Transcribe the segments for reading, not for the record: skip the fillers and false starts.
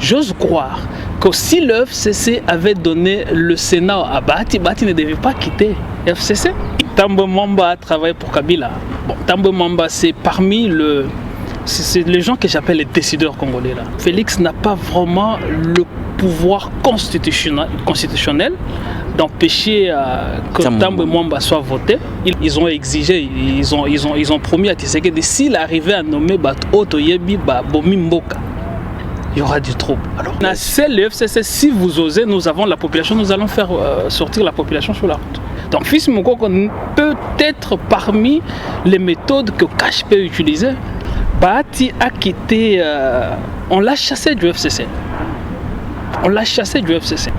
j'ose croire que si le FCC avait donné le Sénat à Bahati, Bahati ne devait pas quitter le FCC. Tambo Mwamba a travaillé pour Kabila. Bon, Tambo Mwamba, c'est parmi c'est les gens que j'appelle les décideurs congolais là. Félix n'a pas vraiment le pouvoir constitutionnel d'empêcher que Tambo Mwamba soit voté. Ils ont exigé, ils ont promis à Tshisekedi s'il arrivait à nommer Bato Yebi Bomi Mboka, il y aura du trouble. Alors, c'est le FCC, si vous osez, nous avons la population, nous allons faire sortir la population sur la route. Donc, Fils Mokoko peut être parmi les méthodes que Cash peut utiliser. Bahati a quitté, on l'a chassé du FCC. On l'a chassé du FCC.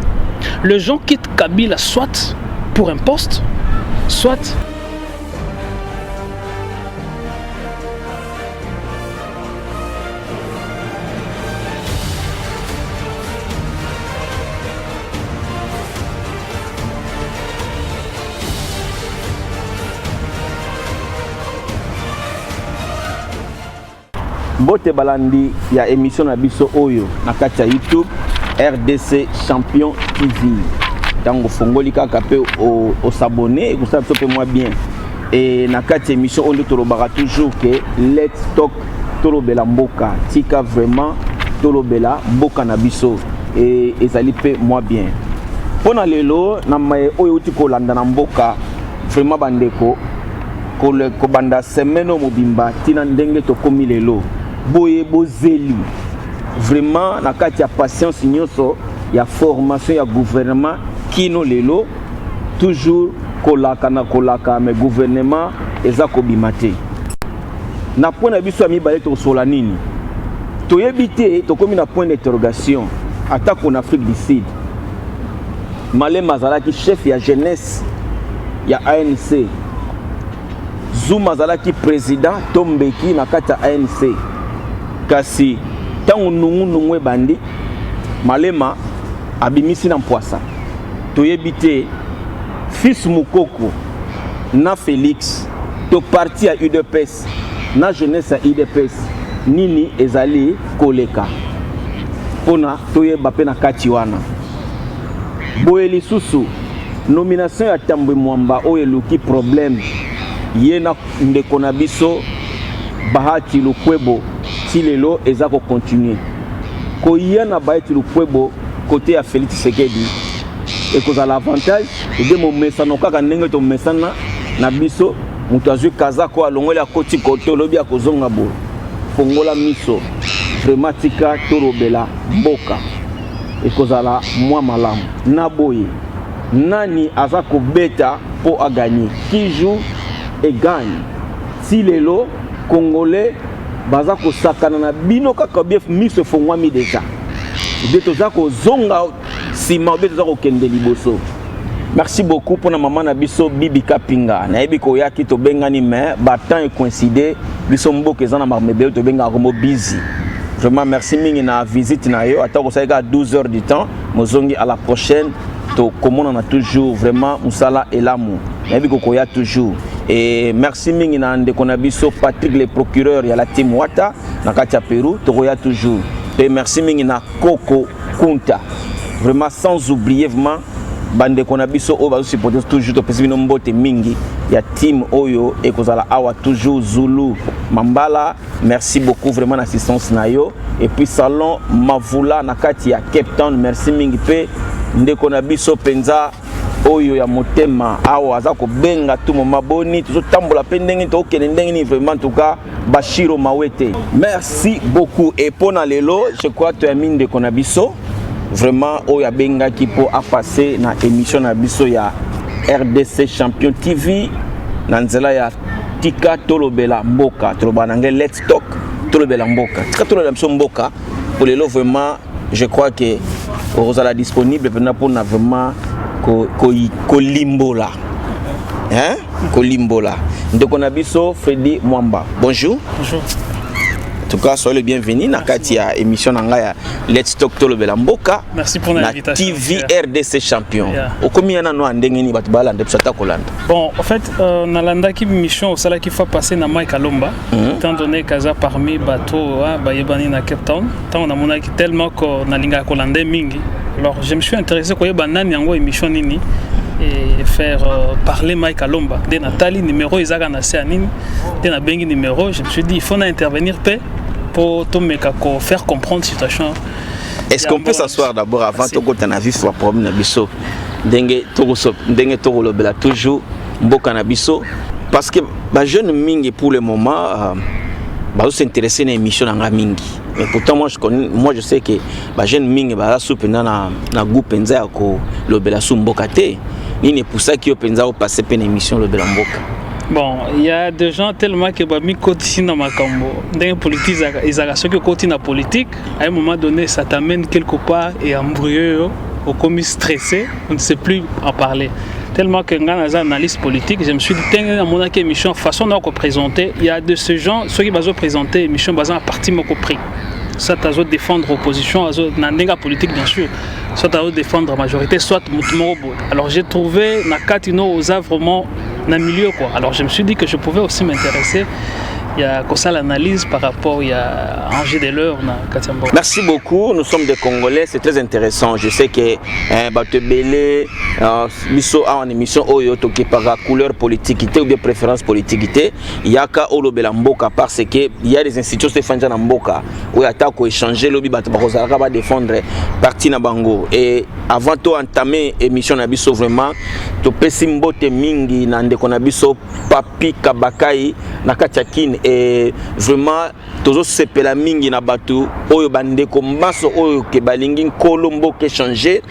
Les gens quittent Kabila soit pour un poste, soit Bote balandi ya émission na biso oyo na kati ya YouTube RDC Champion TV. Tango fongoli kaka pe au s'abonner et ça peut moi bien. Et na kati émission on tolobaka toujours que let's talk tolobela mboka. Tika vraiment tolobela mboka na biso et ezali pe moi bien. Pona lelo na mai oyo tiko landa na mboka vraiment bandeko ko banda semeno mobimba tina ndenge to komi lelo. Boye bozeli vraiment na kati ya patience nyonso ya formation ya gouvernement kino lelo toujours kolaka mais gouvernement eza kobimate na point na biso ya mibale to sola nini toyebite to komi na point d'interrogation attaque en Afrique du Sud. Malema azalaki chef ya jeunesse ya ANC, Zuma azalaki président Tombeki na kati ya ANC. Kasi tango nungu bandi Malema abimisi na mpwasa toyebite Fils Mokoko na Félix to parti ya UDPS na jeunesse ya UDPS nini ezali koleka pona toyeba pe na kati wana boye lisusu nomination ya Tambo Mwamba oyo eluki problème yena ndeko na biso Bahati Lukwebo lelo eza ko continuer ko yena Bahati Lukwebo côté ya Félix Tshisekedi et cause à l'avantage de mon mesano kaka ndenge to mesana na biso mutu azwi kaza ko alongoli akoti côté lobi akozonga bo fongola miso vraiment tika torobela mboka et cause à la moi malamu na boye nani aza ko beta pour a gagner qui joue et gagne si lelo congolais baza ko sakana na bino kaka bief miso fongwami déjà beto za ko zonga sima beto za ko kende liboso. Merci beaucoup pour na maman na biso Bibi Kapinga na yebi ko yaki to bengani mais temps et coïncider biso mboka ezana marmebe to benga romo busy. Vraiment merci mingi na visite na yo ata ko sa ka 12 heures du temps mozongi à la prochaine to komona na toujours vraiment musala et l'amour na yebi ko ya toujours. Et merci mingi na ndeko na biso Patrick le procureur ya la team Wata na kati ya Pérou tokoya toujours. Et merci mingi na Coco Kunta vraiment sans oublier vraiment bande ko na biso o bazo supporter toujours to pesibino mbote mingi ya team oyo e kozala awa toujours Zulu Mambala. Merci beaucoup vraiment l'assistance na yo et puis salon Mavula na kati ya Cape Town merci mingi pe ndeko na biso penza oyo ya motema awa aza ko benga tout moment boni tout tambola pendenge to kene ndenge vraiment en tout cas Bashiro Mawete. Merci beaucoup et pona lelo je crois tu as mine de konabiso vraiment oyo benga ki po a passer na émission na biso ya RDC Champion TV na nzela ya tika tolobela mboka tolobana nge let's talk tolobela mboka tika tolobela mboka pour lelo vraiment je crois que Rosala disponible pour na vraiment Kolimbola. Hein? Kolimbola. Donc on a biso Freddy Mwamba. Bonjour. Bonjour. tout cas, soyez le bienvenu dans la émission Let's Talk Tolo Belamboka. Merci pour l'invitation. TV RDC champion. Au combien de temps ndengeni batubala ndepsata kolanda? Bon, en fait, nalanda qui mission au sala qui fait passer na Mike Alomba, étant donné kaza parmi bateau bayebani na Cape Town, tant on a mon tellement que na linga kolanda mingi. Alors, je me suis intéressé quoi banane yango émission nini et faire parler Mike Alomba. De Nathalie numéro Isaac Anasianine, de na bengi numéro, je me suis dit il faut intervenir pour faire comprendre la situation. Est-ce qu'on peut s'asseoir d'abord avant que tu aies vu ce problème nabiso dengue toro lobela toujours mboka nabiso parce que les jeunes mingi pour le moment bah s'intéresser à l'émission nanga mingi. Mais pourtant moi je sais que les jeunes mingi bah soupe na groupe penza ko lobela su mboka te. Ni pour ça qui penza au passer une émission lobela mboka. Bon, il y a des gens tellement qui ont mis côté dans ma cambo. Dans la politique, ils ont que côté dans la politique, à un moment donné, ça t'amène quelque part et embrouillé, au commis stressé, on ne sait plus en parler. Tellement que dans les analyses politiques, je me suis dit, dans mon émission, façon dont on présenter, il y a de ces gens, ceux qui vont présenter l'émission, basant à partir de mon prix. Soit à défendre l'opposition, dans la politique bien sûr, soit à défendre la majorité, soit à alors j'ai trouvé dans Katino aux œuvres vraiment dans le milieu quoi. Alors je me suis dit que je pouvais aussi m'intéresser. Il y a ça l'analyse par rapport à Angers Delors dans Katiambo. Merci beaucoup, nous sommes des Congolais, c'est très intéressant. Je sais que Batebele, Misso a en émission Oyo toqué par la couleur politique ou bien préférence politique. Il y a qu'à Olobela Mboka parce que il y a des institutions qui font dans Mboka où il y a qu'à échanger lobby Batbarozara va défendre parti na bango. Et avant de entamer l'émission Nabiso vraiment, tu peux simbote mingi nande konabiso papi kabakai na katiakine. Et vraiment toujours sepela mingi na batu oyo bande ko maso oyo ke balingi kolombo ke changer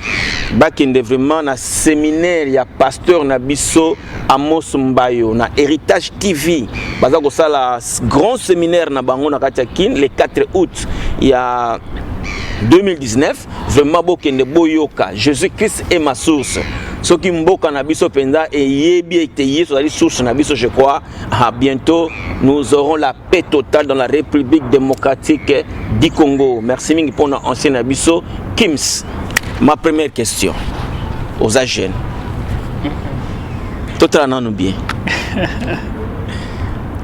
bakende vraiment na séminaire ya pasteur na biso Amos Mbayo na Héritage TV baza ko sala grand séminaire na bango na katiakine le 4 août il y a 2019 vraiment bokende boyoka Jésus-Christ est ma source. Ce qui mboka na biso penda et yebi eteye sur la source na biso je crois à bientôt nous aurons la paix totale dans la République démocratique du Congo. Merci mingi pour notre ancien abisso Kims. Ma première question aux jeunes. Totalement nous bien.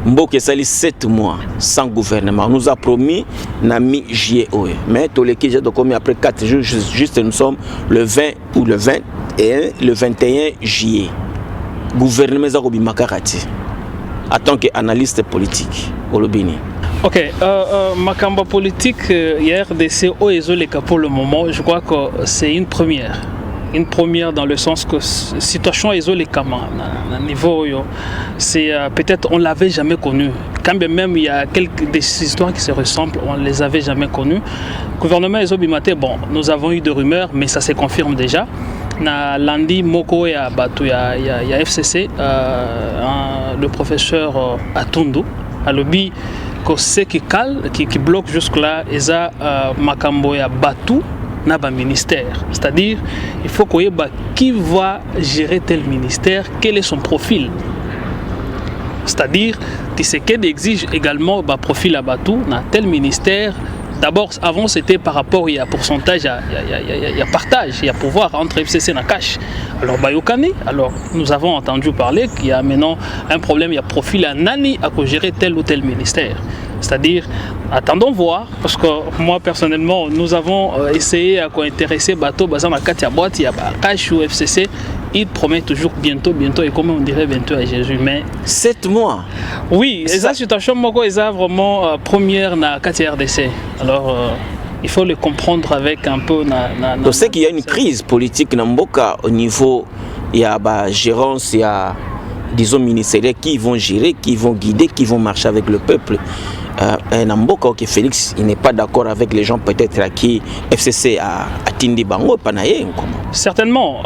Mboka sali 7 mois sans gouvernement. On nous a promis na mi-juillet. Mais tous les qui j'ai commis après 4 jours juste nous sommes le 20 ou le 20 et le 21 juillet. Gouvernement Zarobi Makarati en tant qu'analyste politique au Lobini. Ok, Makamba politique, RDC Oezoleka pour le moment, je crois que c'est une première. Une première dans le sens que situation Oezoleka à niveau, c'est peut-être on l'avait jamais connu. Quand bien même il y a quelques des histoires qui se ressemblent, on ne les avait jamais connues. Gouvernement Ezobimate, bon, nous avons eu des rumeurs, mais ça se confirme déjà. Na lundi moko ya bato ya FCC le professeur Atundu a lobby que ce qui bloque jusque là eza makambo ya bato na ba ministère, c'est-à-dire il faut qu'on yeba qui va gérer tel ministère, quel est son profil, c'est-à-dire Tshisekedi exige également ba profil à bato na tel ministère. D'abord, avant c'était par rapport à pourcentage, il y a partage, il y a pouvoir entre FCC et Nakash. Alors, Bayokani, alors nous avons entendu parler qu'il y a maintenant un problème, il y a profil à Nani à gérer tel ou tel ministère. C'est-à-dire, attendons voir, parce que moi personnellement, nous avons essayé à intéresser Bateau, Bazan à Katia Boîte, il y a Nakash ou FCC. Il promet toujours bientôt, et comment on dirait bientôt à Jésus, mais 7 mois. Oui, et ça situation moko est vraiment première na KTRDC. Alors il faut le comprendre avec un peu on sait qu'il y a une crise politique dans Mboka au niveau il y a gérance, il y a disons ministériels qui vont gérer, qui vont guider, qui vont marcher avec le peuple. Namboka que Félix il n'est pas d'accord avec les gens peut-être à qui FCC a Tindi Bango Panaye. Certainement.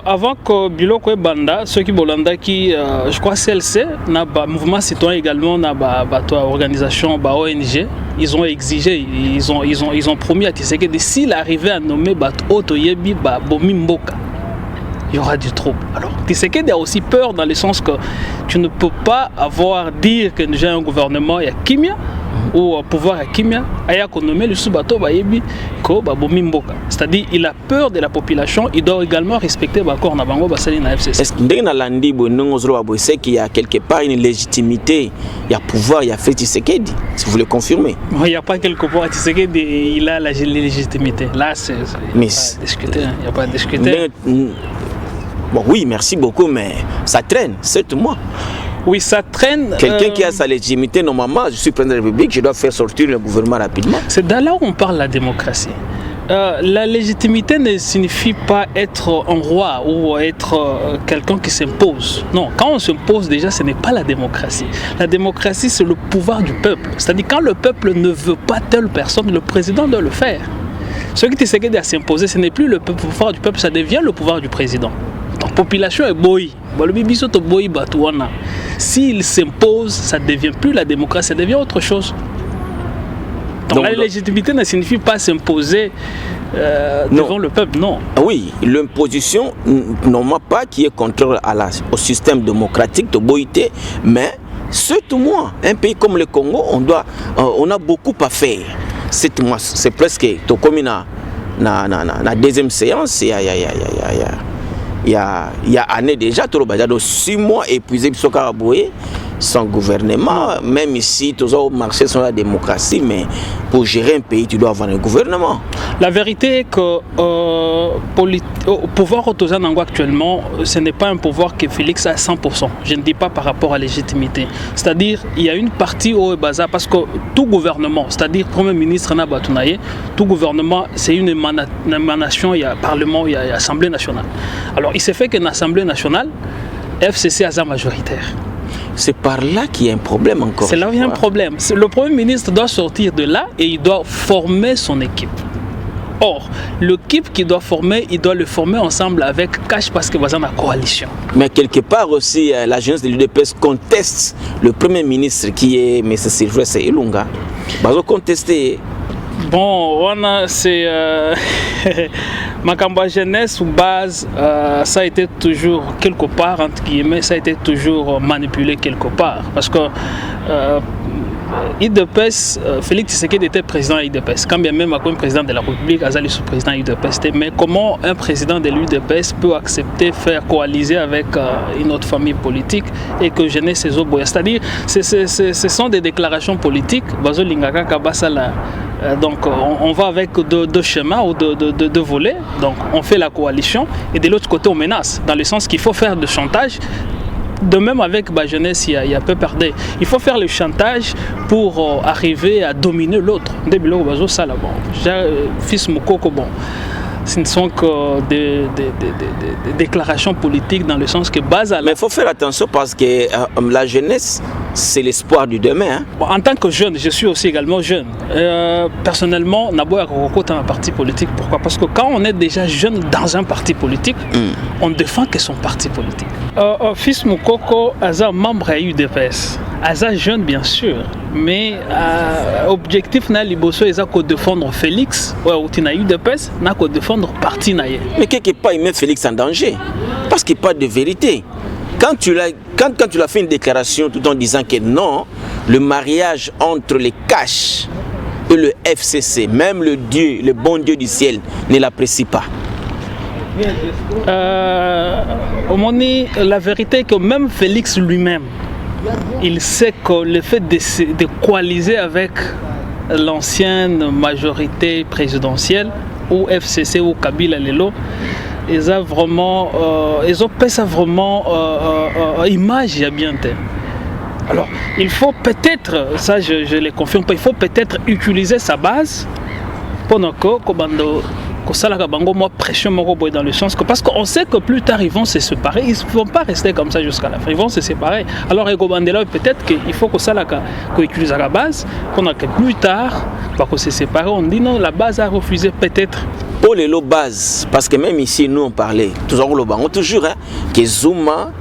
Avant que Biloko Banda, ceux qui Bolanda qui je crois CLC, n'a pas mouvement citoyen également, n'a pas organisation ONG, ils ont exigé, ils ont promis à Tshisekedi s'il arrivait à nommer Bato Yebi Bomi Mboka, il y aura du trouble. Alors, Tshisekedi a aussi peur dans le sens que tu ne peux pas dire que j'ai un gouvernement, il y a Kimia, ou pouvoir à Kimia, aya konomé le subato bayebi ko babomi mboka. C'est-à-dire il a peur de la population, il doit également respecter l'accord na bango basali na FCC. Est-ce qu'il y a quelque part une légitimité, il y a pouvoir, il y a fait Tshisekedi, si vous voulez confirmer? Il n'y a pas quelque part Tshisekedi, il a la légitimité. Là c'est discuter, il n'y a pas à discuter. Bon oui, merci beaucoup, mais ça traîne, 7 mois. Oui, ça traîne. Quelqu'un qui a sa légitimité, normalement, je suis président de la République, je dois faire sortir le gouvernement rapidement. C'est là où on parle de la démocratie. La légitimité ne signifie pas être un roi ou être quelqu'un qui s'impose. Non, quand on s'impose déjà, ce n'est pas la démocratie. La démocratie, c'est le pouvoir du peuple. C'est-à-dire quand le peuple ne veut pas telle personne, le président doit le faire. Ce qui t'essaie à s'imposer, ce n'est plus le pouvoir du peuple, ça devient le pouvoir du président. La population est boy. S'il s'impose, ça ne devient plus la démocratie, ça devient autre chose. Donc la légitimité ne signifie pas s'imposer devant le peuple, non. Oui, l'imposition, non pas qui est contraire au système démocratique de Boïté, mais surtout moi, un pays comme le Congo, on a beaucoup à faire. C'est presque, comme la deuxième séance, il y a année déjà, 6 mois épuisé sans gouvernement, même ici, tous les marchés sont la démocratie, mais pour gérer un pays, tu dois avoir un gouvernement. La vérité est que le pouvoir Otozanango actuellement, ce n'est pas un pouvoir que Félix a à 100%. Je ne dis pas par rapport à la légitimité. C'est-à-dire, il y a une partie au Baza, parce que tout gouvernement, c'est-à-dire Premier ministre Nabatounaye, tout gouvernement, c'est une émanation, il y a Parlement, il y a Assemblée nationale. Alors, il s'est fait qu'une Assemblée nationale, FCC a sa majoritaire. C'est par là qu'il y a un problème encore. C'est là où il y a un problème. Le Premier ministre doit sortir de là et il doit former son équipe. Or, l'équipe qu'il doit former, il doit le former ensemble avec Cash parce que dans la coalition. Mais quelque part aussi, la jeunesse de l'UDPS conteste le Premier ministre qui est M. Sylvestre Ilunga. Ils ont contesté. Bon, c'est ma campagne jeunesse ou base, ça a été toujours quelque part, entre guillemets, ça a été toujours manipulé quelque part. Parce que IDPS, Félix Tshisekedi était président de l'IDPS. Quand bien même comme président de la République, Azali sous-président de l'IDPS. Mais comment un président de l'IDPS peut accepter faire coaliser avec une autre famille politique et que jeunesse ses autres boyas? C'est-à-dire, ce sont des déclarations politiques. Donc on va avec deux schémas ou deux volets. Donc on fait la coalition et de l'autre côté on menace. Dans le sens qu'il faut faire du chantage. De même avec la jeunesse, il y a peu perdre. Il faut faire le chantage pour arriver à dominer l'autre. Fils Moukoko, bon. Ce ne sont que des déclarations politiques dans le sens que base à la... Mais il faut faire attention parce que la jeunesse, c'est l'espoir du demain. Hein? Bon, en tant que jeune, je suis aussi également jeune. Personnellement, Nabo Akoko est un parti politique. Pourquoi? Parce que quand on est déjà jeune dans un parti politique, on défend que son parti politique. Fils Moukoko, Aza membre à UDPS. Aza jeune, bien sûr. Mais objectif, na liboso, il a défendre Félix, ou Tina UDPS, n'a qu'à défendre parti naïe. Mais quelque part, il met Félix en danger. Parce qu'il parle de vérité. Quand tu l'as fait une déclaration tout en disant que non, le mariage entre les Cash et le FCC, même le Dieu, le bon Dieu du ciel, ne l'apprécie pas. La vérité est que même Félix lui-même, il sait que le fait de coaliser avec l'ancienne majorité présidentielle, ou FCC ou Kabila Lelo, ils ont vraiment image y a bien été. Alors il faut peut-être, ça je le confirme pas, il faut peut-être utiliser sa base pendant que pression dans le sens que parce qu'on sait que plus tard ils vont se séparer, ils ne vont pas rester comme ça jusqu'à la fin, ils vont se séparer. Alors peut-être qu'il faut que ça utilise la base, pendant que plus tard, pour se séparer, on dit non, la base a refusé peut-être. Pour les bases, parce que même ici nous on parlait, toujours que Zuma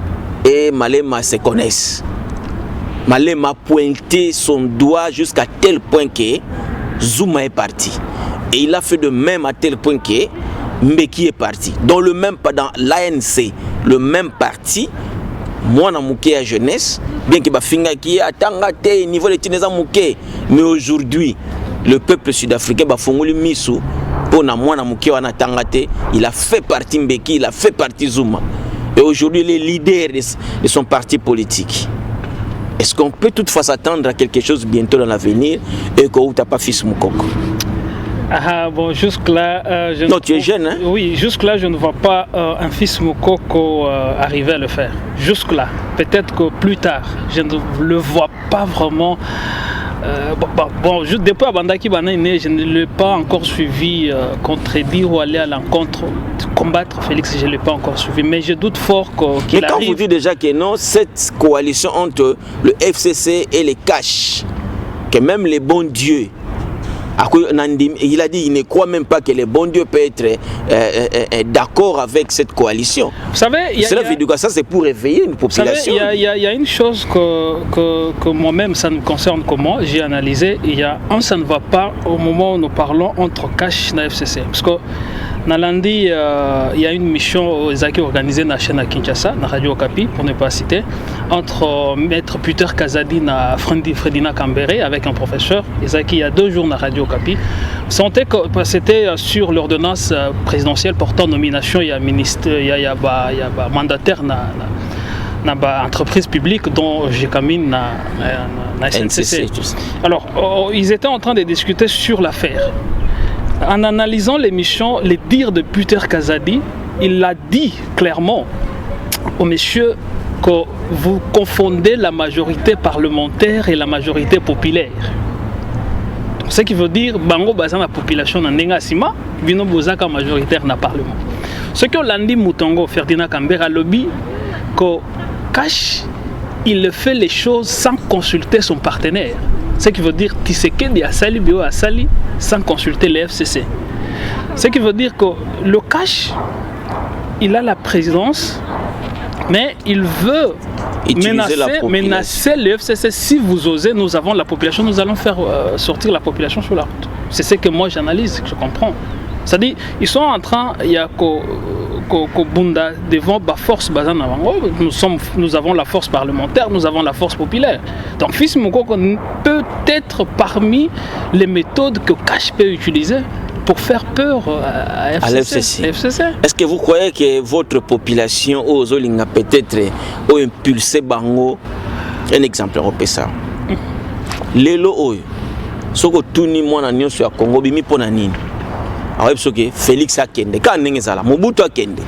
et Malema se connaissent. Malema a pointé son doigt jusqu'à tel point que Zuma est parti. Et il a fait de même à tel point que Mbeki est parti. Dans l'ANC, le même parti, moi na mouké à jeunesse, bien que bafinga qui atanga te niveau de tineza mouké, mais aujourd'hui le peuple sud-africain bafongoli miso pour na moi na mouké wana tangate, il a fait partie Mbeki, il a fait partie Zuma. Et aujourd'hui il est leader de son parti politique. Est-ce qu'on peut toutefois s'attendre à quelque chose bientôt dans l'avenir et que tu n'as pas fils Moukoko? Ah bon, jusque-là... non, tu es jeune, hein? Oui, jusque-là, je ne vois pas un fils Moukoko arriver à le faire. Jusque-là. Peut-être que plus tard, je ne le vois pas vraiment... depuis Abandaki Banaïne, je ne l'ai pas encore suivi contredire ou aller à l'encontre, combattre Félix, je ne l'ai pas encore suivi, mais je doute fort qu'il arrive. Mais quand vous dites déjà que non, cette coalition entre le FCC et les Cash, que même les bons dieux, il a dit qu'il ne croit même pas que les bons dieux peuvent être d'accord avec cette coalition. Vous savez, ça c'est pour réveiller une population. Il y a une chose que moi-même, ça me concerne comment j'ai analysé. Ça ne va pas au moment où nous parlons entre Cash et la FCC. Parce que Nalandi, il y a une mission qui est organisée dans la chaîne à Kinshasa, dans Radio Okapi, pour ne pas citer, entre Maître Peter Kazadi et Fredina Kambere avec un professeur. Il y a 2 jours dans Radio Okapi. C'était sur l'ordonnance présidentielle portant nomination, il y a mandataire dans l'entreprise publique dont j'ai camine dans SNCC. Alors, ils étaient en train de discuter sur l'affaire. En analysant l'émission, les dires de Peter Kazadi, il a dit clairement au monsieur que vous confondez la majorité parlementaire et la majorité populaire. Donc, ce qui veut dire bango bazan la population na ndenga sima, bino bozaka majoritaire na parlement. Ce que Landi Mutongo Ferdinand Kambere lobby que Cash, il fait les choses sans consulter son partenaire. Ce qui veut dire Tshisekedi a sali bio a sali sans consulter les FCC. Ce qui veut dire que le Cash, il a la présidence, mais il veut menacer le FCC. Si vous osez, nous avons la population, nous allons faire sortir la population sur la route. C'est ce que moi j'analyse, que je comprends. C'est-à-dire, ils sont en train, il y a Bunda devant la force bazana. Nous avons la force parlementaire, nous avons la force populaire. Donc, Fils Moukoko peut être parmi les méthodes que Cash peut utiliser pour faire peur à FCC. Est-ce que vous croyez que votre population, Ozolinga, peut-être impulsé Bango? Un exemple, on peut ça. Lelo Oyo, ce que tout le monde a dit sur le Congo, bimi ponanini. Félix Akende, Mobutu Akende,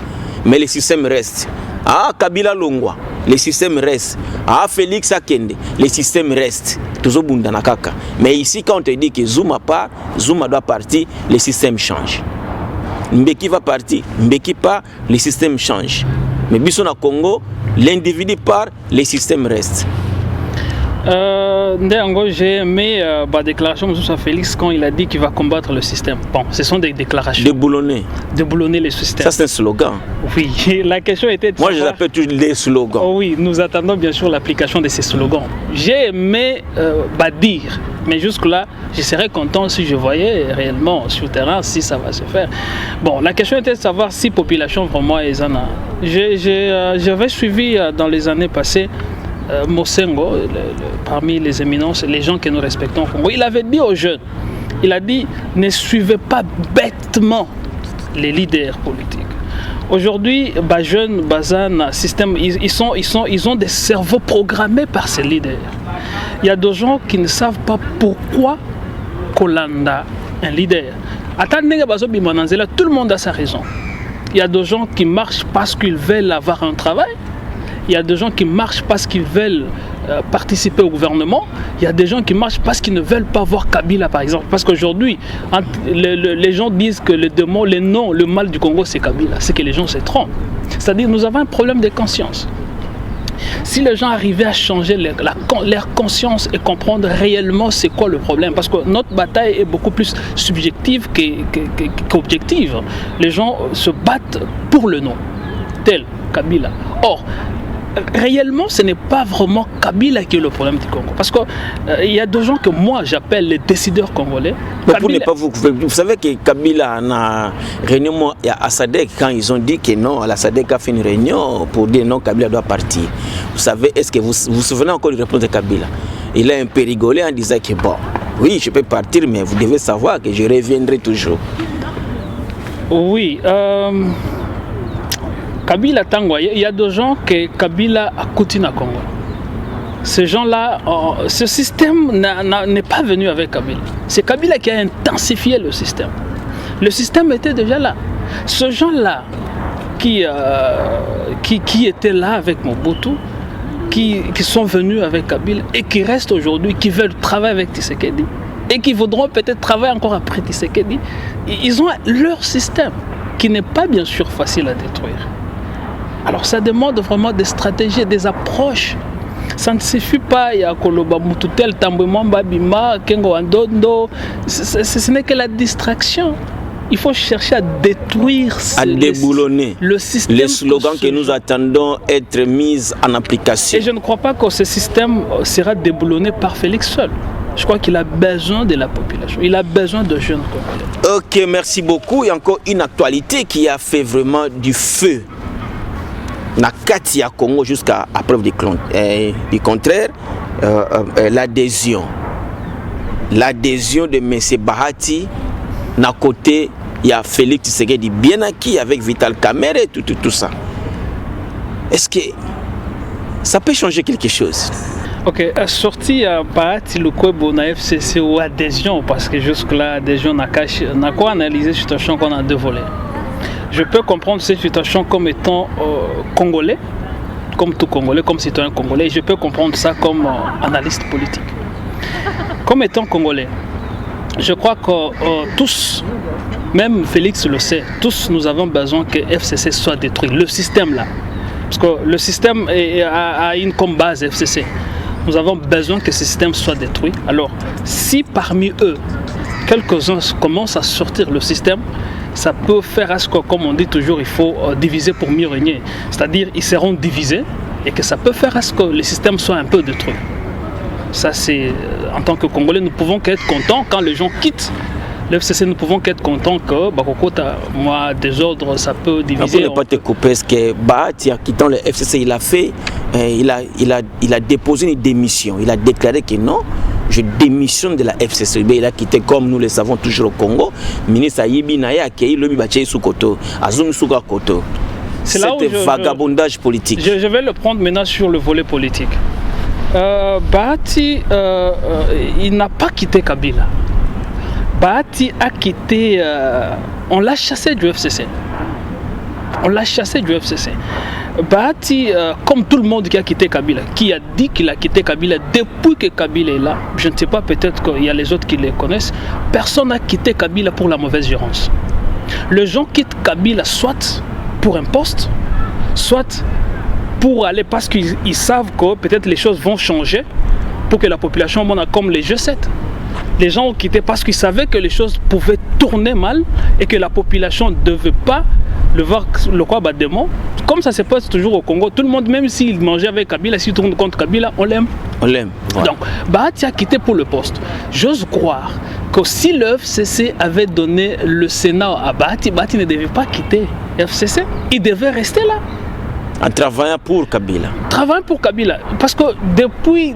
mais le système reste. Ah, Kabila Longwa, le système reste. Ah, Félix Akende, le système reste. Toujours Bundanakaka. Mais ici, quand on te dit que Zuma part, Zuma doit partir, le système change. Mbeki va partir, Mbeki part, le système change. Mais Bissona Congo, l'individu part, le système reste. J'ai aimé la déclaration de Félix quand il a dit qu'il va combattre le système. Bon, ce sont des déclarations. Déboulonner le système. Ça, c'est un slogan. Oui, la question était... Moi, je l'appelle toujours des slogans. Oh, oui, nous attendons bien sûr l'application de ces slogans. J'ai aimé dire, mais jusque-là, je serais content si je voyais réellement sur le terrain si ça va se faire. Bon, la question était de savoir si la population vraiment est en... J'avais suivi dans les années passées Mosengo, parmi les éminences, les gens que nous respectons au Congo, il avait dit aux jeunes, il a dit, ne suivez pas bêtement les leaders politiques. Aujourd'hui, les jeunes, bazan, système, ils ont des cerveaux programmés par ces leaders. Il y a des gens qui ne savent pas pourquoi Kolanda un leader. Tout le monde a sa raison. Il y a des gens qui marchent parce qu'ils veulent avoir un travail. Il y a des gens qui marchent parce qu'ils veulent participer au gouvernement. Il y a des gens qui marchent parce qu'ils ne veulent pas voir Kabila, par exemple. Parce qu'aujourd'hui, les gens disent que le mal du Congo, c'est Kabila. C'est que les gens se trompent. C'est-à-dire nous avons un problème de conscience. Si les gens arrivaient à changer leur conscience et comprendre réellement c'est quoi le problème, parce que notre bataille est beaucoup plus subjective qu'objective. Les gens se battent pour le nom, tel Kabila. Or, réellement, ce n'est pas vraiment Kabila qui est le problème du Congo. Parce qu'il y a des gens que moi j'appelle les décideurs congolais. Kabila... Vous savez que Kabila a réunion à SADC quand ils ont dit que non, la SADC a fait une réunion pour dire non, Kabila doit partir. Vous savez, est-ce que vous vous souvenez encore de la réponse de Kabila? Il a un peu rigolé en disant que bon, oui, je peux partir, mais vous devez savoir que je reviendrai toujours. Oui. Kabila Tango, il y a des gens que Kabila a coûté à Congo. Ces gens-là, ce système n'est pas venu avec Kabila. C'est Kabila qui a intensifié le système. Le système était déjà là. Ces gens-là qui étaient là avec Mobutu, qui sont venus avec Kabila et qui restent aujourd'hui, qui veulent travailler avec Tshisekedi et qui voudront peut-être travailler encore après Tshisekedi, ils ont leur système qui n'est pas bien sûr facile à détruire. Alors ça demande vraiment des stratégies, des approches. Ça ne suffit pas, il y a Koloba Mututel, Tambemamba, Bima, Kengo Andondo, ce n'est que la distraction. Il faut chercher à détruire, à déboulonner le système. Les slogans que nous attendons être mis en application. Et je ne crois pas que ce système sera déboulonné par Félix seul. Je crois qu'il a besoin de la population. Il a besoin de jeunes Congolais. Ok, merci beaucoup. Il y a encore une actualité qui a fait vraiment du feu. Nakatia Congo jusqu'à preuve du contraire, l'adhésion de M. Bahati, d'un côté, il y a Félix Tshisekedi bien acquis avec Vital Kamerhe et tout ça. Est-ce que ça peut changer quelque chose? Ok, sorti à Bahati le Kwebo na FCC ou adhésion, parce que jusque-là, adhésion n'a quoi analyser cette situation qu'on a deux volets. Je peux comprendre cette situation comme étant congolais, comme tout congolais, comme citoyen congolais. Je peux comprendre ça comme analyste politique. Comme étant congolais, je crois que tous, même Félix le sait, tous nous avons besoin que FCC soit détruit. Le système là, parce que le système a une comme base FCC. Nous avons besoin que ce système soit détruit. Alors, si parmi eux, quelques-uns commencent à sortir le système, ça peut faire à ce que, comme on dit toujours, il faut diviser pour mieux régner. C'est-à-dire, ils seront divisés et que ça peut faire à ce que le système soit un peu détruit. Ça, c'est, en tant que Congolais, nous pouvons qu'être contents quand les gens quittent le FCC. Nous pouvons qu'être contents que, moi, désordre, ça peut diviser. Pour ne pas te couper, parce que Bahati, en quittant le FCC, il a fait, il a déposé une démission. Il a déclaré que non, je démissionne de la FCC. Il a quitté, comme nous le savons toujours au Congo, ministre Ayibi Naye a accueilli le Bibaché Soukoto, Azum Souka Koto. C'était vagabondage politique. Je vais le prendre maintenant sur le volet politique. Bahati, il n'a pas quitté Kabila. Bahati a quitté, on l'a chassé du FCC. Bahati, comme tout le monde qui a quitté Kabila, qui a dit qu'il a quitté Kabila depuis que Kabila est là, je ne sais pas, peut-être qu'il y a les autres qui les connaissent, personne n'a quitté Kabila pour la mauvaise gérance. Les gens quittent Kabila soit pour un poste, soit pour aller parce qu'ils savent que peut-être les choses vont changer pour que la population, comme les G7. Les gens ont quitté parce qu'ils savaient que les choses pouvaient tourner mal et que la population ne devait pas le voir le quoi démon. Comme ça se passe toujours au Congo, tout le monde, même s'il mangeait avec Kabila, s'il tourne contre Kabila, on l'aime. Voilà. Donc, Bahati a quitté pour le poste. J'ose croire que si le FCC avait donné le Sénat à Bahati, Bahati ne devait pas quitter le FCC. Il devait rester là. En travaillant pour Kabila. Travaillant pour Kabila. Parce que depuis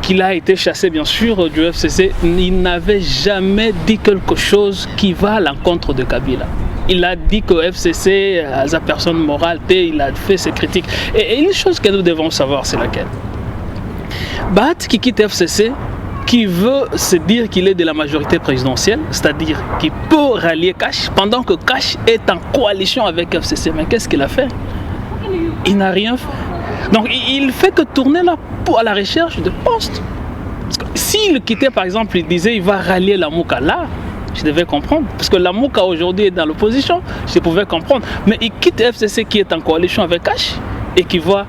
qu'il a été chassé, bien sûr, du FCC, il n'avait jamais dit quelque chose qui va à l'encontre de Kabila. Il a dit que FCC, sa personne morale, il a fait ses critiques. Et une chose que nous devons savoir, c'est laquelle? Bahati qui quitte FCC, qui veut se dire qu'il est de la majorité présidentielle, c'est-à-dire qu'il peut rallier Kash, pendant que Kash est en coalition avec FCC. Mais qu'est-ce qu'il a fait? Il n'a rien fait. Donc il fait que tourner là à la recherche de postes. S'il quittait par exemple, il disait il va rallier la Mouka là, je devais comprendre. Parce que la Mouka aujourd'hui est dans l'opposition, je pouvais comprendre. Mais il quitte FCC qui est en coalition avec Kash et qui va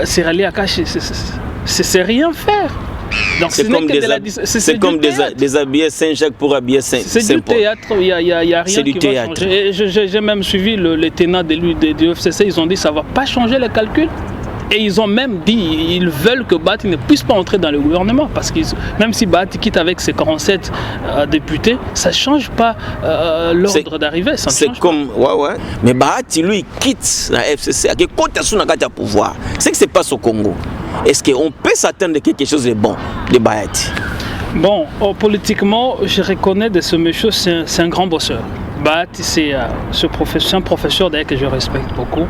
se rallier à Kash, c'est rien faire. C'est comme déshabiller Saint-Jacques pour habiller Saint-Paul. C'est du théâtre, il n'y a rien qui va changer. J'ai même suivi les tenants du FCC, ils ont dit que ça ne va pas changer les calculs. Et ils ont même dit, ils veulent que Bahati ne puisse pas entrer dans le gouvernement, parce que même si Bahati quitte avec ses 47 députés, ça ne change pas l'ordre d'arrivée. C'est comme, ouais. Mais Bahati, lui, quitte la FCC, qui compte sur le pouvoir. C'est que c'est pas au Congo. Est-ce qu'on peut s'attendre à quelque chose de bon de Bahati? Bon, politiquement, je reconnais de ce monsieur, c'est un grand bosseur. Bahati, c'est un professeur d'ailleurs que je respecte beaucoup.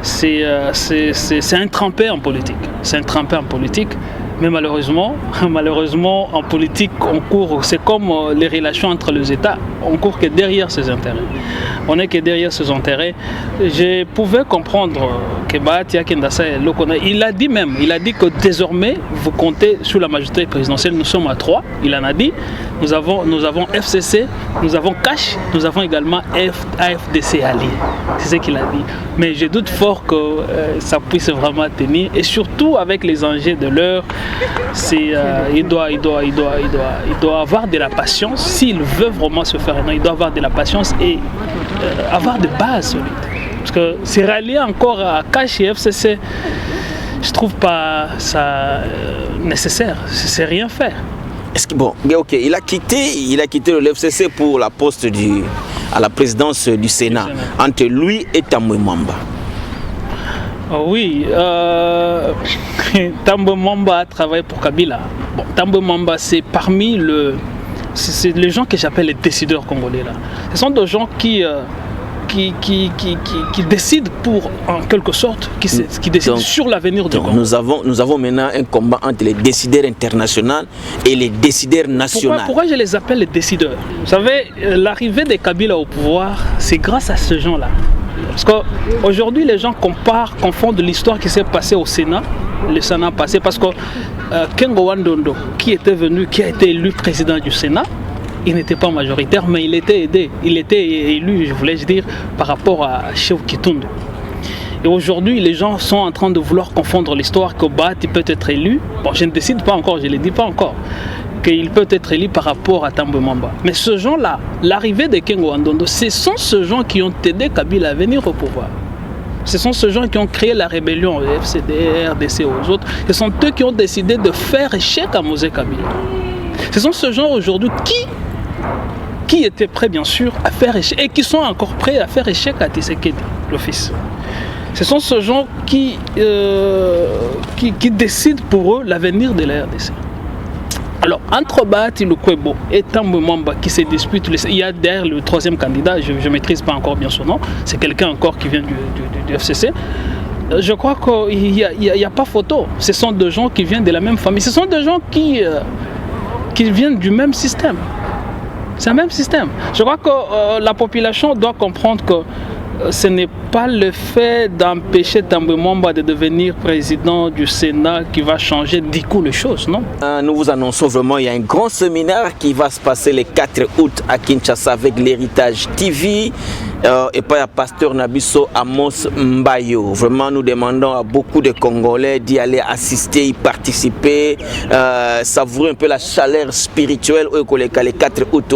C'est un trempé en politique. C'est un trempé en politique. Mais malheureusement, en politique, on court, c'est comme les relations entre les États, on court que derrière ses intérêts. On n'est que derrière ses intérêts. Je pouvais comprendre que Bahati Akindassa, il a dit que désormais, vous comptez sur la majorité présidentielle, nous sommes à 3, il en a dit. Nous avons FCC, nous avons Cash, nous avons également AFDC allié. C'est ce qu'il a dit. Mais je doute fort que ça puisse vraiment tenir. Et surtout avec les enjeux de l'heure, il doit avoir de la patience. S'il veut vraiment se faire, il doit avoir de la patience et avoir de base solide. Parce que c'est rallié encore à Cash et FCC, je trouve pas ça nécessaire. C'est rien faire. Est-ce que bon, ok, il a quitté le FCC pour la poste à la présidence du Sénat. Entre lui et Tambwe Mwamba. Oui, Tambwe Mwamba a travaillé pour Kabila. Bon, Tambwe Mwamba, c'est parmi les gens que j'appelle les décideurs congolais là. Ce sont des gens qui décident pour, en quelque sorte, qui décident sur l'avenir du Congo. Nous avons maintenant un combat entre les décideurs internationaux et les décideurs nationaux. Pourquoi je les appelle les décideurs? Vous savez, l'arrivée de Kabila au pouvoir, c'est grâce à ces gens-là. Parce qu'aujourd'hui, les gens confondent l'histoire qui s'est passée au Sénat, le Sénat passé, parce que Kengo Wandondo, qui a été élu président du Sénat, il n'était pas majoritaire, mais il était aidé. Il était élu, je voulais dire, par rapport à Chef Kitundu. Et aujourd'hui, les gens sont en train de vouloir confondre l'histoire que Bahati peut être élu. Bon, je ne décide pas encore, je ne le dis pas encore, qu'il peut être élu par rapport à Tambwe Mwamba. Mais ce gens-là, l'arrivée de Kengo Wandondo, ce sont ces gens qui ont aidé Kabila à venir au pouvoir. Ce sont ces gens qui ont créé la rébellion, le FCD, RDC et aux autres. Ce sont eux qui ont décidé de faire échec à Mosé Kabila. Ce sont ces gens aujourd'hui qui étaient prêts bien sûr à faire échec et qui sont encore prêts à faire échec à Tshisekedi, le fils. Ce sont ces gens qui décident pour eux l'avenir de la RDC. Alors, entre Bahati Lukwebo et Tambwe Mwamba qui se disputent, il y a derrière le troisième candidat, je ne maîtrise pas encore bien son nom, c'est quelqu'un encore qui vient du FCC. Je crois qu'il n'y a pas photo. Ce sont des gens qui viennent de la même famille. Ce sont des gens qui viennent du même système. C'est un même système. Je crois que la population doit comprendre que ce n'est pas le fait d'empêcher Tambwe Mwamba de devenir président du Sénat qui va changer du coup les choses, non? Nous vous annonçons vraiment, il y a un grand séminaire qui va se passer le 4 août à Kinshasa avec l'Héritage TV et pas à Pasteur Nabiso Amos Mbayo. Vraiment, nous demandons à beaucoup de Congolais d'y aller assister, y participer, savourer un peu la chaleur spirituelle au le 4 août.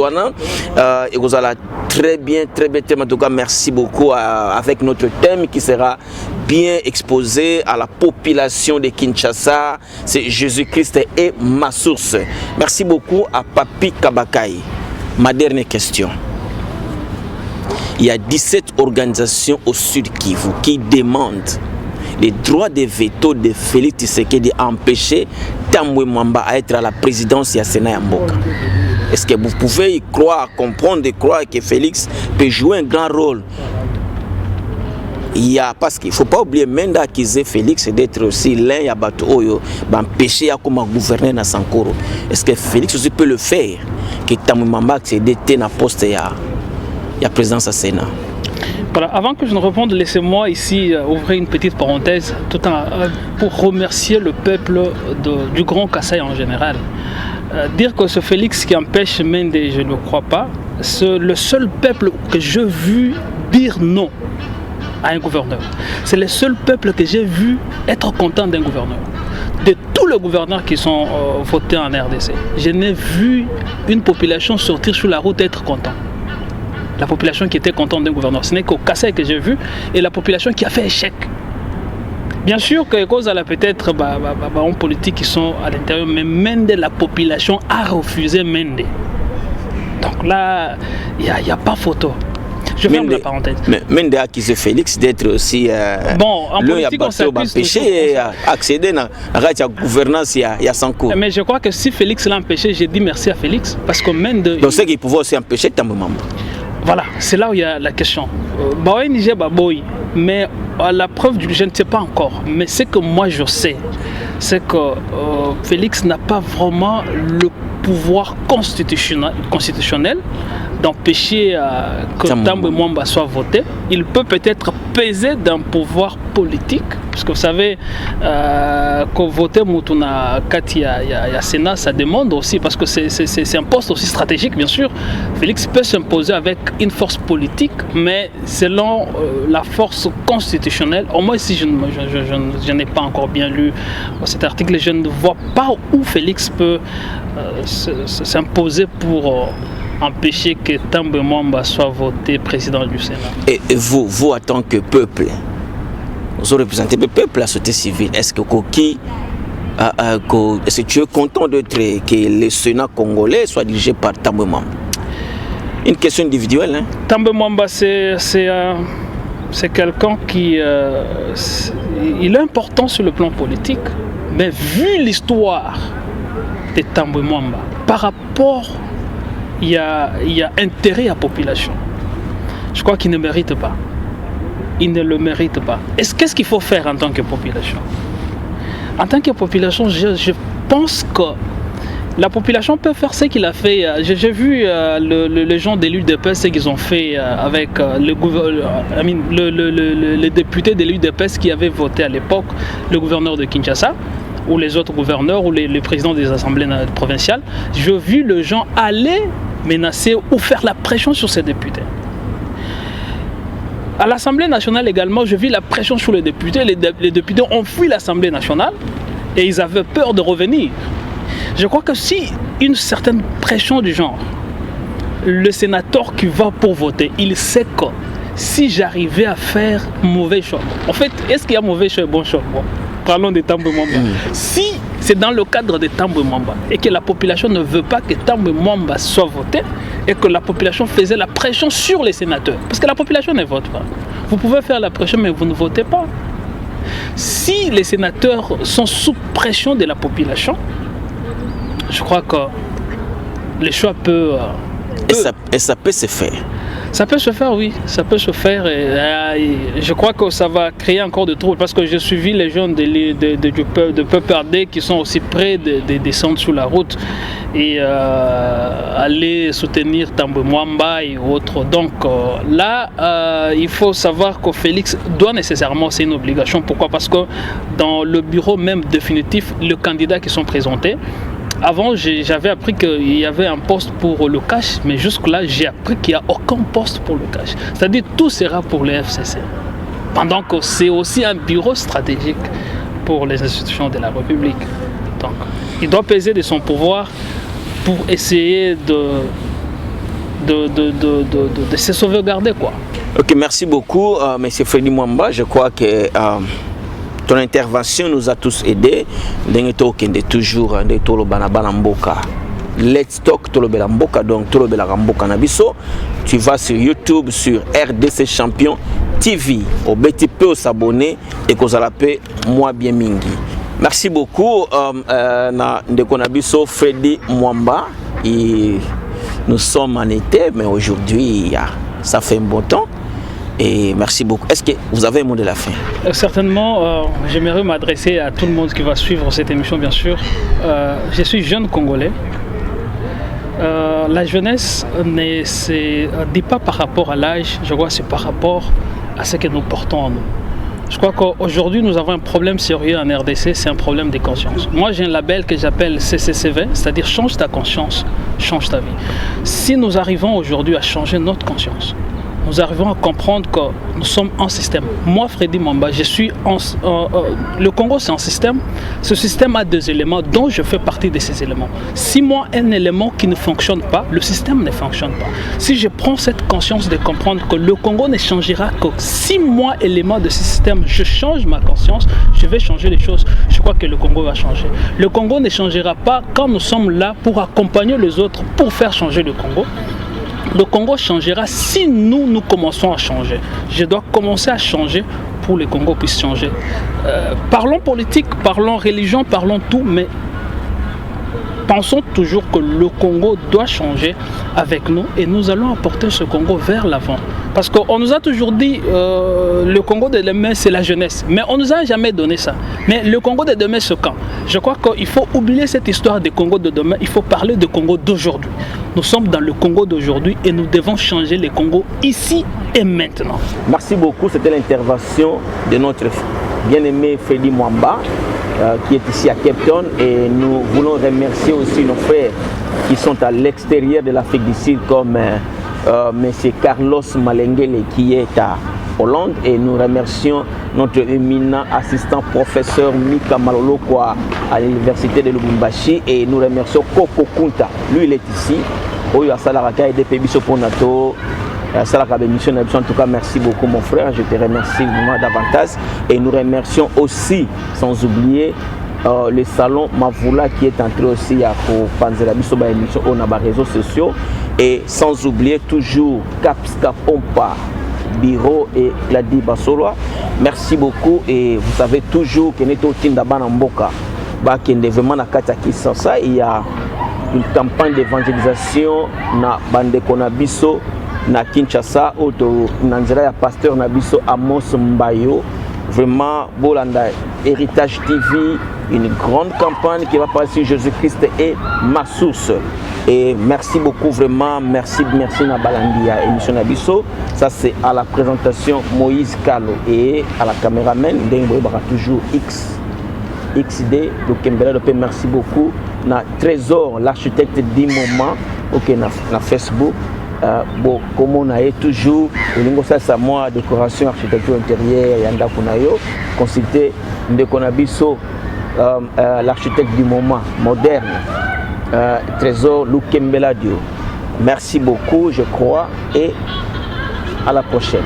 Et vous allez très bien. En tout cas, merci beaucoup avec notre thème qui sera bien exposé à la population de Kinshasa. C'est Jésus-Christ est ma source. Merci beaucoup à Papi Kabakai. Ma dernière question. Il y a 17 organisations au Sud Kivu qui demandent les droits de veto de Félix Tshisekedi à empêcher Tambwe Mwamba à être à la présidence et à Sénat Yamboka. Est-ce que vous pouvez y croire, comprendre et croire que Félix peut jouer un grand rôle? Parce qu'il ne faut pas oublier, même d'accuser Félix d'être aussi l'un à Bato d'empêcher à comment gouverner dans Sankoro. Est-ce que Félix aussi peut le faire? Que Tambwe Mwamba accède à la poste et à la présidence à Sénat. Voilà, avant que je ne réponde, laissez-moi ici ouvrir une petite parenthèse pour remercier le peuple du Grand Kasaï en général. Dire que ce Félix qui empêche Mende, je ne crois pas. C'est le seul peuple que j'ai vu dire non à un gouverneur. C'est le seul peuple que j'ai vu être content d'un gouverneur. De tous les gouverneurs qui sont votés en RDC, je n'ai vu une population sortir sur la route et être content. La population qui était contente d'un gouverneur. Ce n'est qu'au Kasaï que j'ai vu et la population qui a fait échec. Bien sûr que cause à la peut-être en politique qui sont à l'intérieur, mais Mende, la population a refusé Mende. Donc là, il n'y a pas photo. Je ferme la parenthèse. Mais Mende a accusé Félix d'être aussi bon, en politique, on s'accuse empêché d'accéder à la gouvernance il y a 100 ans. Mais je crois que si Félix l'a empêché, j'ai dit merci à Félix. Parce que Mende... Donc c'est qu'il pouvait aussi empêcher Tambo Mamba. Voilà, c'est là où il y a la question. Mais à la preuve, je ne sais pas encore. Mais ce que moi je sais, c'est que Félix n'a pas vraiment le pouvoir constitutionnel d'empêcher que Tambo Mwamba soit voté. Il peut peut-être peser d'un pouvoir politique, parce que vous savez que voter Moutouna Katia ya Sénat, ça demande aussi, parce que c'est un poste aussi stratégique, bien sûr. Félix peut s'imposer avec une force politique, mais selon la force constitutionnelle, au moins si je n'ai pas encore bien lu cet article, je ne vois pas où Félix peut s'imposer pour empêcher que Tambo Mwamba soit voté président du Sénat. Et vous en tant que peuple, vous représentez le peuple, la société civile, est-ce que est-ce que tu es content d'être que le Sénat congolais soit dirigé par Tambo Mwamba? Une question individuelle. Hein? Tambo Mwamba, c'est quelqu'un qui il est important sur le plan politique, mais vu l'histoire de Tambo Mwamba, par rapport il y a intérêt à la population. Je crois qu'il ne mérite pas. Il ne le mérite pas. Qu'est-ce qu'il faut faire en tant que population? En tant que population, je pense que la population peut faire ce qu'il a fait. J'ai vu les gens de l'UDPS, ce qu'ils ont fait avec le député de l'UDPS qui avait voté à l'époque, le gouverneur de Kinshasa, ou les autres gouverneurs, ou les présidents des assemblées provinciales. J'ai vu les gens aller menacer ou faire la pression sur ces députés. À l'Assemblée nationale également, je vis la pression sur les députés. Les députés ont fui l'Assemblée nationale et ils avaient peur de revenir. Je crois que si une certaine pression du genre, le sénateur qui va pour voter, il sait que si j'arrivais à faire mauvais choix, en fait, est-ce qu'il y a mauvais choix et bon choix? Bon, parlons de Tambo Mwamba. Si c'est dans le cadre de Tambo Mwamba et que la population ne veut pas que Tambo Mwamba soit voté et que la population faisait la pression sur les sénateurs, parce que la population ne vote pas. Vous pouvez faire la pression mais vous ne votez pas. Si les sénateurs sont sous pression de la population, je crois que les choix peuvent... Et ça peut se faire. Ça peut se faire, oui, ça peut se faire. Et je crois que ça va créer encore de troubles parce que j'ai suivi les jeunes de PPRD qui sont aussi près de descendre sur la route et aller soutenir Tambo Mwamba et autres. Donc là, il faut savoir que Félix doit nécessairement, c'est une obligation. Pourquoi? Parce que dans le bureau même définitif, les candidats qui sont présentés, avant, j'avais appris qu'il y avait un poste pour le cash, mais jusque-là, j'ai appris qu'il n'y a aucun poste pour le cash. C'est-à-dire tout sera pour les FCC. Pendant que c'est aussi un bureau stratégique pour les institutions de la République. Donc, il doit peser de son pouvoir pour essayer de se sauvegarder, quoi. Ok, merci beaucoup, M. Freddy Mwamba. Je crois que... ton intervention nous a tous aidés. Toujours Let's Talk Tolobela Mboka, donc Tolobela Mboka Nabiso. Tu vas sur YouTube, sur RDC Champion TV. Au BTP, s'abonner et qu'on s'appelle moi bien mingi. Merci beaucoup, Nabiso Freddy Mwamba. Nous sommes en été, mais aujourd'hui, ça fait un bon temps. Et merci beaucoup. Est-ce que vous avez un mot de la fin? Certainement, j'aimerais m'adresser à tout le monde qui va suivre cette émission, bien sûr. Je suis jeune Congolais. La jeunesse ne se dit pas par rapport à l'âge, je crois que c'est par rapport à ce que nous portons en nous. Je crois qu'aujourd'hui, nous avons un problème sérieux en RDC, c'est un problème de conscience. Moi, j'ai un label que j'appelle CCCV, c'est-à-dire change ta conscience, change ta vie. Si nous arrivons aujourd'hui à changer notre conscience, nous arrivons à comprendre que nous sommes en système. Moi, Freddy Mwamba, je suis le Congo, c'est un système. Ce système a 2 éléments dont je fais partie de ces éléments. Si moi, un élément qui ne fonctionne pas, le système ne fonctionne pas. Si je prends cette conscience de comprendre que le Congo ne changera que si moi, élément de ce système, je change ma conscience, je vais changer les choses. Je crois que le Congo va changer. Le Congo ne changera pas quand nous sommes là pour accompagner les autres, pour faire changer le Congo. Le Congo changera si nous commençons à changer. Je dois commencer à changer pour que le Congo puisse changer. Parlons politique, parlons religion, parlons tout, mais pensons toujours que le Congo doit changer avec nous et nous allons apporter ce Congo vers l'avant. Parce qu'on nous a toujours dit le Congo de demain c'est la jeunesse, mais on ne nous a jamais donné ça. Mais le Congo de demain c'est quand? Je crois qu'il faut oublier cette histoire du Congo de demain, il faut parler du Congo d'aujourd'hui. Nous sommes dans le Congo d'aujourd'hui et nous devons changer le Congo ici et maintenant. Merci beaucoup, c'était l'intervention de notre bien-aimé Freddy Mwamba. Qui est ici à Cape Town, et nous voulons remercier aussi nos frères qui sont à l'extérieur de l'Afrique du Sud comme M. Carlos Malengele qui est à Hollande, et nous remercions notre éminent assistant professeur Mika Malolokwa à l'université de Lubumbashi, et nous remercions Koko Kunta, lui il est ici, Oyo Asalaraka et DP Biso Ponato. En tout cas, merci beaucoup mon frère, je te remercie vraiment davantage, et nous remercions aussi, sans oublier, le salon Mavoula qui est entré aussi à Panzera Bisoba émission on a les réseaux sociaux, et sans oublier toujours Capska Pompa Biro et Ladi Basoloa. Merci beaucoup, et vous savez toujours que nous sommes Banamboka, qu'il y a vraiment il y a une campagne d'évangélisation na bande konabiso na Kinshasa, auto nanzela ya pasteur Nabiso Amos Mbayo. Vraiment, Bolanda Héritage TV, une grande campagne qui va parler sur Jésus-Christ et ma source. Et merci beaucoup, vraiment, merci na Balandia émission Nabiso. Ça c'est à la présentation Moïse Kalo, et à la caméraman Dengoibara toujours XD. Donc merci beaucoup na Trésor, l'architecte du moment, ok na Facebook. Bon, comme on a toujours, ça moi décoration architecture intérieure yanda kunayo, consulter Ndekonabiso, l'architecte du moment moderne, Trésor Lukembela Dio. Merci beaucoup, je crois, et à la prochaine.